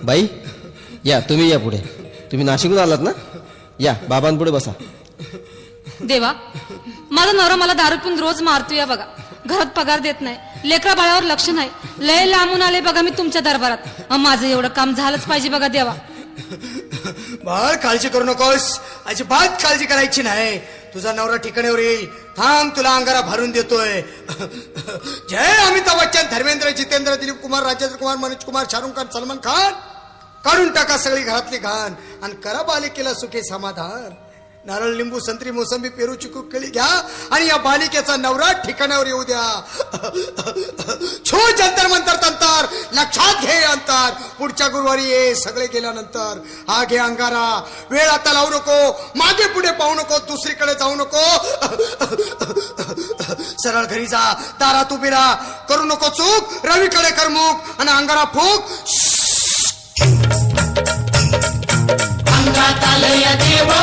बाई या, तुम्ही या पुढे. तुम्ही नाशिकहून आलात ना? या बाबांपुढे बसा. देवा, माझा नवरा मला दारू पिऊन रोज मारतोय बघा. घरात पगार देत नाही, लेकरा बाळावर लक्ष नाही. लय लांबून आले बघा मी तुमच्या दरबारात. माझं एवढं काम झालंच पाहिजे बघा देवा. बाळ काळजी करू नकोस, अजिबात काळजी करायची नाही. तुझा नवरा ठिकाण्यावर येईल. थांब, तुला अंगारा भरून देतोय. जय अमिताभ बच्चन, धर्मेंद्र, जितेंद्र, दिलीप कुमार, राजेंद्र कुमार, मनोज कुमार, शाहरुख खान, सलमान खान. काढून टाका सगळी घरातली घाण आणि करा बालिकेला सुखे समाधान. नारळ, लिंबू, संत्री, मोसंबी, पेरू, चिकू, केळी घ्या आणि या बालिकेचा नवरा ठिकाणावर येऊ द्या. छो जंतर मंतर तंतर, लक्षात घे अंतर. पुढच्या गुरुवारी ये सगळे गेल्यानंतर. हा घे अंगारा, वेळ आता लावू नको, मागे पुढे पाहू नको, दुसरीकडे जाऊ नको. सरळ घरी जा, दारात उभी राहा, करू नको चूक, रवीकडे कर मुख आणि अंगारा फूक. अंगात आलंय देवा